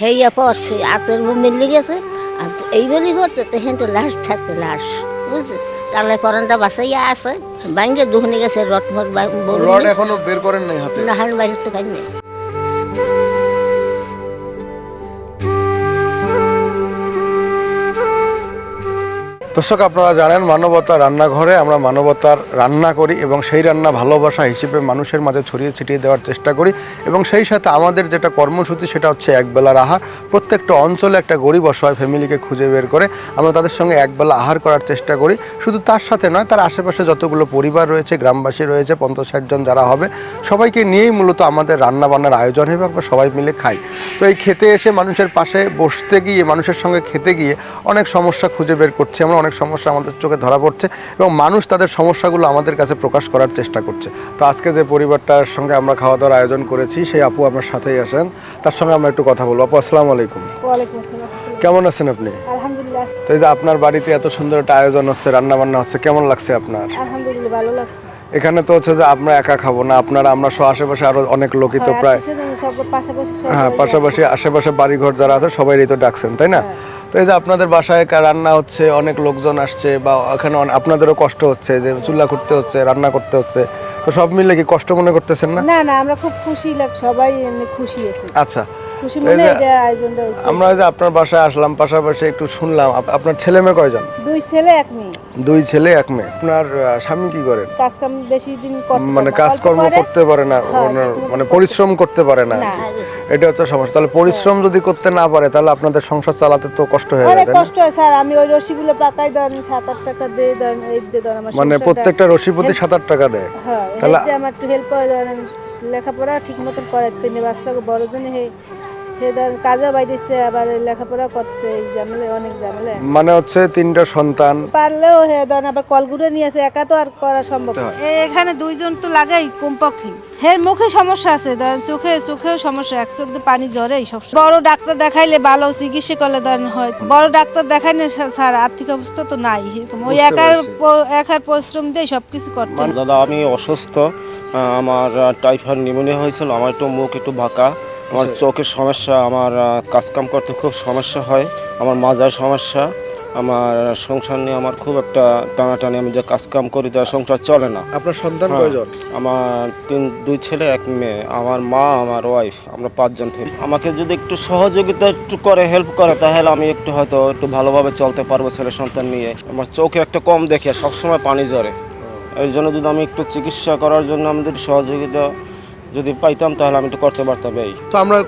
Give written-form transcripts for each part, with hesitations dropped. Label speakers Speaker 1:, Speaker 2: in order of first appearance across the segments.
Speaker 1: হেইয়া পড়ছে আতের মিলে গেছে আর এই বলি করতে তখন তো লাশ থাকতে লাশ বুঝছে তাহলে পরানটা বাসাইয়া আছে বাইঙ্গে দুহনে গেছে রটমট
Speaker 2: রড এখনো বের করেন নাই হাতে?
Speaker 1: নাহার বাড়িতে পাইনি।
Speaker 2: দর্শক, আপনারা জানেন মানবতা রান্নাঘরে আমরা মানবতার রান্না করি এবং সেই রান্না ভালোবাসা হিসেবে মানুষের মাঝে ছড়িয়ে ছিটিয়ে দেওয়ার চেষ্টা করি এবং সেই সাথে আমাদের যেটা কর্মসূচি সেটা হচ্ছে একবেলার আহার। প্রত্যেকটা অঞ্চলে একটা গরিব অসহায় ফ্যামিলিকে খুঁজে বের করে আমরা তাদের সঙ্গে একবেলা আহার করার চেষ্টা করি। শুধু তার সাথে নয়, তার আশেপাশে যতগুলো পরিবার রয়েছে, গ্রামবাসী রয়েছে, 50-60 জন যারা হবে, সবাইকে নিয়েই মূলত আমাদের রান্নাবান্নার আয়োজন হবে, আমরা সবাই মিলে খাই। তো এই খেতে এসে মানুষের পাশে বসতে গিয়ে, মানুষের সঙ্গে খেতে গিয়ে অনেক সমস্যা খুঁজে বের করছি আমরা, অনেক সমস্যা আমাদের চোখে ধরা পড়ছে এবং মানুষ তাদের সমস্যাগুলো আমাদের কাছে প্রকাশ করার চেষ্টা করছে। তো আজকে যে পরিবারটার সঙ্গে আমরা খাওয়া দাওয়ার আয়োজন করেছি সেই আপু আমার সাথেই আসেন, তার সঙ্গে আমরা একটু কথা বলবো। আপু, আসসালামু আলাইকুম।
Speaker 3: ওয়ালাইকুম আসসালাম।
Speaker 2: কেমন আছেন আপনি?
Speaker 3: আলহামদুলিল্লাহ।
Speaker 2: তো এই যে আপনার বাড়িতে এত সুন্দর একটা আয়োজন হচ্ছে, রান্না বান্না হচ্ছে, কেমন লাগছে আপনার?
Speaker 3: আলহামদুলিল্লাহ ভালো লাগছে।
Speaker 2: এখানে তো হচ্ছে যে আমরা একা খাবো না, আপনারা আমরা সহ আশেপাশে আরো অনেক লোকই তো প্রায়,
Speaker 3: সব পাশাপাশি
Speaker 2: হ্যাঁ, পাশাপাশি আশেপাশে বাড়িঘর যারা আছে সবাই তো ডাকছেন, তাই না? তো এই যে আপনাদের বাসায় রান্না হচ্ছে, অনেক লোকজন আসছে, বা এখানে আপনাদেরও কষ্ট হচ্ছে যে চুলা করতে হচ্ছে, রান্না করতে হচ্ছে, তো সব মিলে কি কষ্ট মনে করতেছেন না?
Speaker 3: না না, আমরা খুব খুশি সবাই এমনি খুশি আছি।
Speaker 2: আচ্ছা,
Speaker 3: খুশি মনে এটা আয়োজনটা হয়েছে।
Speaker 2: আমরা যে আপনার বাসায় আসলাম, পাশাপাশি একটু শুনলাম আপনার ছেলে মেয়ে কয়জন?
Speaker 3: 2 ছেলে 1 মেয়ে।
Speaker 2: 2 ছেলে 1 মেয়ে। আপনার স্বামী কি করেন?
Speaker 3: কাজ কাম বেশি দিন করতে
Speaker 2: মানে কাজকর্ম করতে পারে না, মানে পরিশ্রম করতে পারে না, এটা হচ্ছে সমস্যা। তাহলে পরিশ্রম যদি করতে না পারে তাহলে আপনাদের সংসার চালাতে তো কষ্ট হয়ে
Speaker 3: অনেক
Speaker 2: যায়।
Speaker 3: কষ্ট হয় স্যার, আমি ওই রশিগুলো পাকাই দেন 7-8 টাকা দিয়ে দেন, এই দিয়ে দেন আমার
Speaker 2: মানে প্রত্যেকটা রশি প্রতি 7-8 টাকা দেয়।
Speaker 3: হ্যাঁ,
Speaker 2: তাহলে
Speaker 3: আমার একটু হেল্প হয়, ধরেন লেখাপড়া ঠিক মতন করাতে নে, বাচ্চাকে বড় জনে সে ধরেন কাজে বাইরেছে, আবার লেখাপড়া করছে, এই ঝামেলা অনেক ঝামেলা।
Speaker 2: মানে হচ্ছে 3টা সন্তান
Speaker 3: পারলেও হে ধরেন আবার কলগুলো নিয়ে আসে, একা তো আর করা সম্ভব না। এখানে 2 জন তো লাগাই কমপক্ষে। হের মুখে সমস্যা আছে, ধরেন চোখেও সমস্যা, এক চোখ দিয়ে পানি ঝরে সব। বড় ডাক্তার দেখাইলে ভালো চিকিৎসা করলে ধরেন হয়, বড় ডাক্তার দেখাইলে স্যার আর্থিক অবস্থা তো নাই এরকম, ওই একার পরিশ্রম দিয়ে সবকিছু করতে।
Speaker 4: দাদা, আমি অসুস্থ, আমার টাইফয়েড নিউমোনিয়া হয়েছিল, আমার একটু মুখ একটু বাঁকা, আমার চোখের সমস্যা, আমার কাজকাম করতে খুব সমস্যা হয়, আমার মাজার সমস্যা, আমার সংসার নিয়ে আমার খুব একটা টানাটানি, আমি যে কাজকাম করি তার সংসার চলে না।
Speaker 2: আপনার সন্তান কয়জন?
Speaker 4: আমার 2 ছেলে 1 মেয়ে, আমার মা, আমার ওয়াইফ, আমরা 5 জন ফ্যামিলি। আমাকে যদি একটু সহযোগিতা একটু করে, হেল্প করে, তাহলে আমি একটু হয়তো একটু ভালোভাবে চলতে পারবো ছেলে সন্তান নিয়ে। আমার চোখে একটা কম দেখে, সবসময় পানি ঝরে, এর জন্য যদি আমি একটু চিকিৎসা করার জন্য আমাদের সহযোগিতা যদি পাইতাম তাহলে আমি একটু করতে পারতাম। এই
Speaker 2: তো আমরা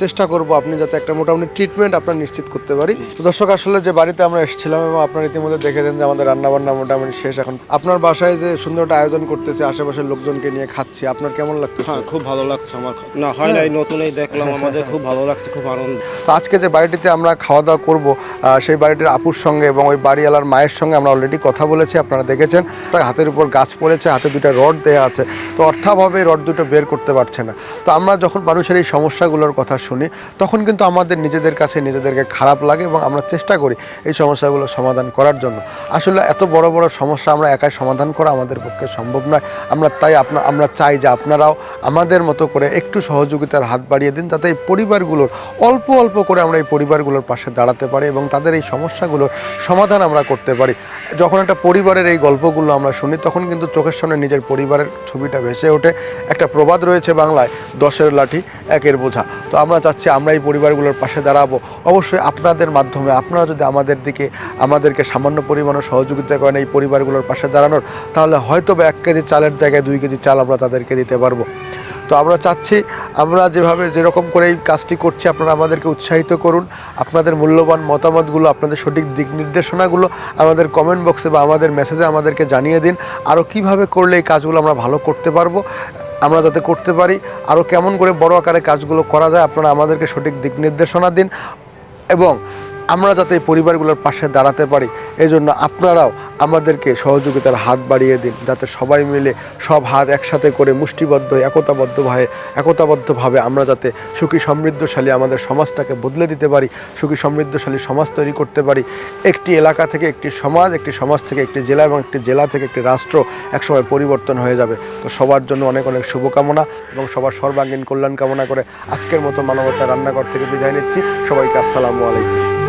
Speaker 2: চেষ্টা করব আপনি যাতে একটা মোটামুটি ট্রিটমেন্ট আপনার নিশ্চিত করতে পারি। তো দর্শক, আসলে যে বাড়িতে আমরা এসেছিলাম এবং আপনার ইতিমধ্যে দেখেছেন যে আমাদের রান্নাবান্না মোটামুটি শেষ। এখন আপনার বাসায় যে সুন্দর একটা আয়োজন করতেছে, আশেপাশের লোকজনকে নিয়ে খাচ্ছি, আপনার কেমন লাগতেছে?
Speaker 4: হ্যাঁ, খুব ভালো লাগছে আমার। না হয় নাই, নতুনই দেখলাম, আমাদের খুব ভালো লাগছে, খুব আনন্দ।
Speaker 2: তো আজকে যে বাড়িটিতে আমরা খাওয়া দাওয়া করবো, সেই বাড়িটির আপুর সঙ্গে এবং ওই বাড়িওয়ালার মায়ের সঙ্গে আমরা অলরেডি কথা বলেছি, আপনারা দেখেছেন। হাতের উপর গাছ পড়েছে, হাতে 2টা রড দেওয়া আছে, তো অর্থাভাবে রড 2টো বের করতে পারছে না। তো আমরা যখন মানুষের এই সমস্যাগুলোর কথা শুনি তখন কিন্তু আমাদের নিজেদের কাছে নিজেদেরকে খারাপ লাগে এবং আমরা চেষ্টা করি এই সমস্যাগুলো সমাধান করার জন্য। আসলে এত বড় বড় সমস্যা আমরা একাই সমাধান করা আমাদের পক্ষে সম্ভব নয়। আমরা চাই যে আপনারাও আমাদের মতো করে একটু সহযোগিতার হাত বাড়িয়ে দিন, যাতে এই পরিবারগুলোর অল্প অল্প করে আমরা এই পরিবারগুলোর পাশে দাঁড়াতে পারি এবং তাদের এই সমস্যাগুলোর সমাধান আমরা করতে পারি। যখন একটা পরিবারের এই গল্পগুলো আমরা শুনি তখন কিন্তু চোখের সামনে নিজের পরিবারের ছবিটা ভেসে ওঠে। একটা প্রবাদ রয়েছে বাংলায়, 10-এর লাঠি 1-এর বোঝা। তো আমরা চাচ্ছি আমরা এই পরিবারগুলোর পাশে দাঁড়াবো। অবশ্যই আপনাদের মাধ্যমে আপনারা যদি আমাদেরকে সামান্য পরিমাণে সহযোগিতা করেন এই পরিবারগুলোর পাশে দাঁড়ানোর, তাহলে হয়তো বা 1 কেজি চালের জায়গায় 2 কেজি চাল আমরা তাদেরকে দিতে পারবো। তো আমরা চাচ্ছি আমরা যেরকম করে এই কাজটি করছি আপনারা আমাদেরকে উৎসাহিত করুন। আপনাদের মূল্যবান মতামতগুলো, আপনাদের সঠিক দিক নির্দেশনাগুলো আমাদের কমেন্ট বক্সে বা আমাদের মেসেজে আমাদেরকে জানিয়ে দিন। আরও কিভাবে করলে এই কাজগুলো আমরা ভালো করতে পারবো, আমরা যাতে করতে পারি, আরও কেমন করে বড় আকারে কাজগুলো করা যায় আপনারা আমাদেরকে সঠিক দিক নির্দেশনা দিন। এবং আমরা যাতে এই পরিবারগুলোর পাশে দাঁড়াতে পারি, এজন্য আপনারাও আমাদেরকে সহযোগিতার হাত বাড়িয়ে দিন, যাতে সবাই মিলে সব হাত একসাথে করে মুষ্টিবদ্ধ একতাবদ্ধভাবে আমরা যাতে সুখী সমৃদ্ধশালী আমাদের সমাজটাকে বদলে দিতে পারি, সুখী সমৃদ্ধশালী সমাজ তৈরি করতে পারি। একটি এলাকা থেকে একটি সমাজ থেকে একটি জেলা এবং একটি জেলা থেকে একটি রাষ্ট্র একসময় পরিবর্তন হয়ে যাবে। তো সবার জন্য অনেক অনেক শুভকামনা এবং সবার সর্বাঙ্গীন কল্যাণ কামনা করে আজকের মতো মানবতা রান্নাঘর থেকে বিদায় নিচ্ছি। সবাইকে আসসালামু আলাইকুম।